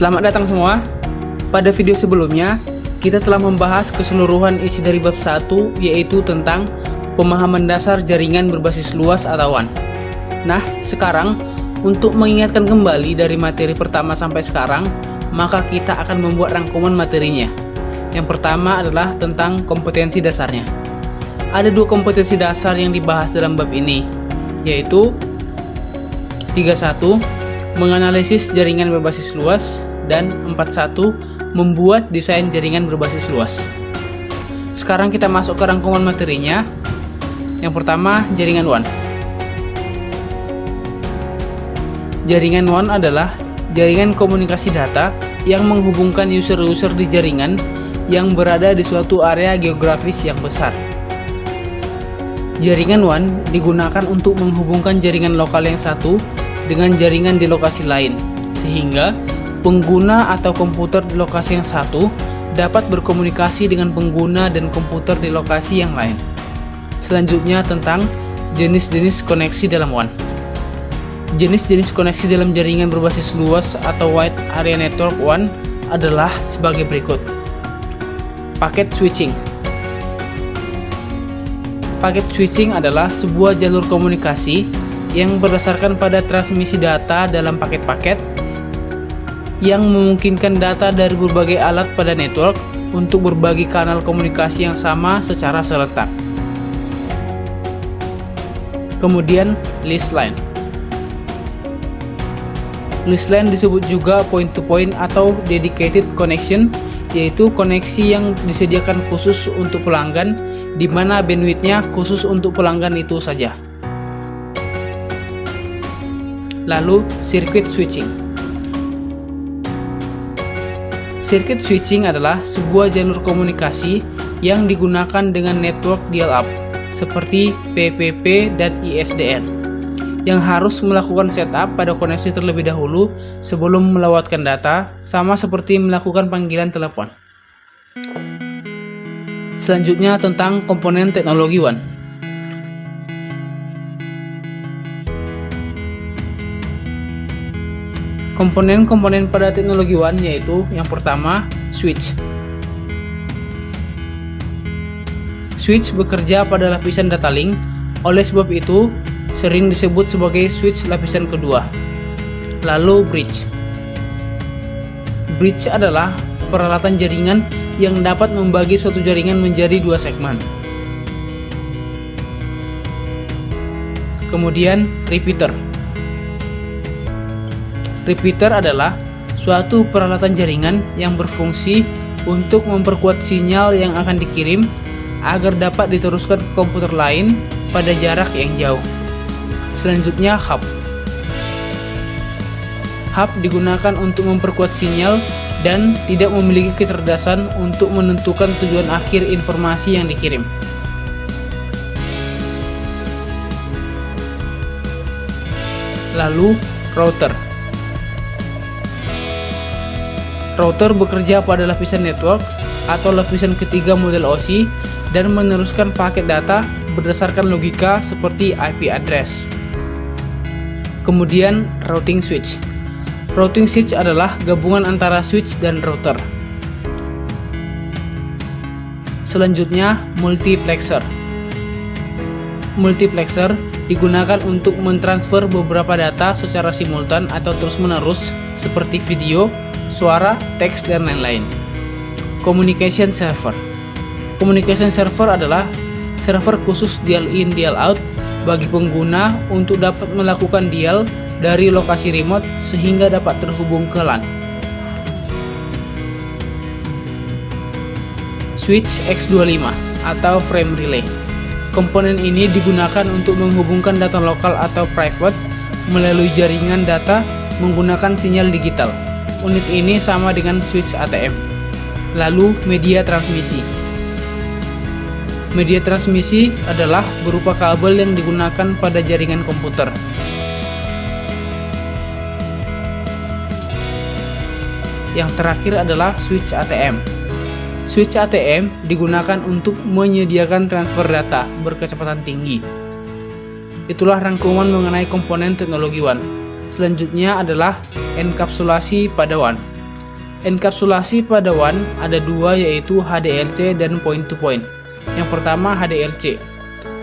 Selamat datang semua. Pada video sebelumnya, kita telah membahas keseluruhan isi dari bab 1, yaitu tentang pemahaman dasar jaringan berbasis luas atau WAN. Nah, sekarang untuk mengingatkan kembali dari materi pertama sampai sekarang, maka kita akan membuat rangkuman materinya. Yang pertama adalah tentang kompetensi dasarnya. Ada 2 kompetensi dasar yang dibahas dalam bab ini, yaitu 31. Menganalisis jaringan berbasis luas, dan 41. Membuat desain jaringan berbasis luas. Sekarang kita masuk ke rangkuman materinya. Yang pertama, jaringan WAN. Jaringan WAN adalah jaringan komunikasi data yang menghubungkan user-user di jaringan yang berada di suatu area geografis yang besar. Jaringan WAN digunakan untuk menghubungkan jaringan lokal yang satu dengan jaringan di lokasi lain, sehingga pengguna atau komputer di lokasi yang satu dapat berkomunikasi dengan pengguna dan komputer di lokasi yang lain. Selanjutnya tentang jenis-jenis koneksi dalam WAN. Jenis-jenis koneksi dalam jaringan berbasis luas atau Wide Area Network WAN adalah sebagai berikut. Paket switching. Paket switching adalah sebuah jalur komunikasi yang berdasarkan pada transmisi data dalam paket-paket yang memungkinkan data dari berbagai alat pada network untuk berbagi kanal komunikasi yang sama secara serentak. Kemudian, leased line. Leased line disebut juga point-to-point atau dedicated connection, yaitu koneksi yang disediakan khusus untuk pelanggan, di mana bandwidth-nya khusus untuk pelanggan itu saja. Lalu, circuit switching. Circuit switching adalah sebuah jalur komunikasi yang digunakan dengan network dial-up seperti PPP dan ISDN yang harus melakukan setup pada koneksi terlebih dahulu sebelum melewatkan data, sama seperti melakukan panggilan telepon. Selanjutnya tentang komponen teknologi WAN. Komponen-komponen pada teknologi WAN yaitu yang pertama, switch. Switch bekerja pada lapisan data link, oleh sebab itu sering disebut sebagai switch lapisan kedua. Lalu bridge. Bridge adalah peralatan jaringan yang dapat membagi suatu jaringan menjadi 2 segmen. Kemudian repeater. Repeater adalah suatu peralatan jaringan yang berfungsi untuk memperkuat sinyal yang akan dikirim agar dapat diteruskan ke komputer lain pada jarak yang jauh. Selanjutnya, hub. Hub digunakan untuk memperkuat sinyal dan tidak memiliki kecerdasan untuk menentukan tujuan akhir informasi yang dikirim. Lalu, router. Router bekerja pada lapisan network atau lapisan ketiga model OSI dan meneruskan paket data berdasarkan logika seperti IP address. Kemudian routing switch. Routing switch adalah gabungan antara switch dan router. Selanjutnya multiplexer. Multiplexer digunakan untuk mentransfer beberapa data secara simultan atau terus-menerus seperti video, suara, teks, dan lain-lain. Communication server. Communication server adalah server khusus dial in dial out bagi pengguna untuk dapat melakukan dial dari lokasi remote sehingga dapat terhubung ke LAN. Switch X25 atau frame relay. Komponen ini digunakan untuk menghubungkan data lokal atau private melalui jaringan data menggunakan sinyal digital. Unit ini sama dengan switch ATM. Lalu media transmisi. Media transmisi adalah berupa kabel yang digunakan pada jaringan komputer. Yang terakhir adalah switch ATM. Switch ATM digunakan untuk menyediakan transfer data berkecepatan tinggi. Itulah rangkuman mengenai komponen teknologi WAN. Selanjutnya adalah enkapsulasi pada WAN. Enkapsulasi pada WAN ada dua, yaitu HDLC dan point-to-point. Yang pertama HDLC.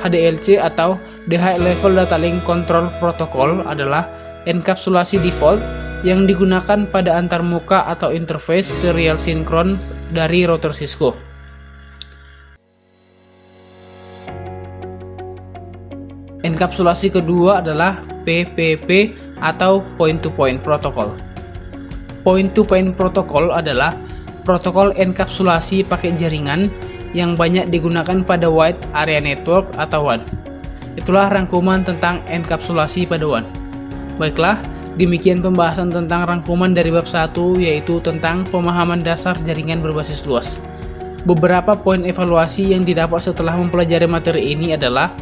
HDLC atau The High Level Data Link Control Protocol adalah enkapsulasi default yang digunakan pada antarmuka atau interface serial sinkron dari router Cisco. Enkapsulasi kedua adalah PPP atau Point-to-Point Protocol. Point-to-Point Protocol adalah protokol enkapsulasi pakai jaringan yang banyak digunakan pada Wide Area Network atau WAN. Itulah rangkuman tentang enkapsulasi pada WAN. Baiklah, demikian pembahasan tentang rangkuman dari bab 1, yaitu tentang pemahaman dasar jaringan berbasis luas. Beberapa poin evaluasi yang didapat setelah mempelajari materi ini adalah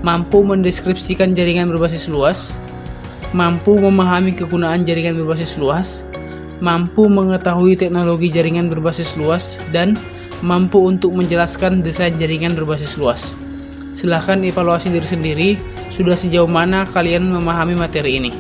mampu mendeskripsikan jaringan berbasis luas, mampu memahami kegunaan jaringan berbasis luas, mampu mengetahui teknologi jaringan berbasis luas, dan mampu untuk menjelaskan desain jaringan berbasis luas. Silahkan evaluasi diri sendiri, sudah sejauh mana kalian memahami materi ini.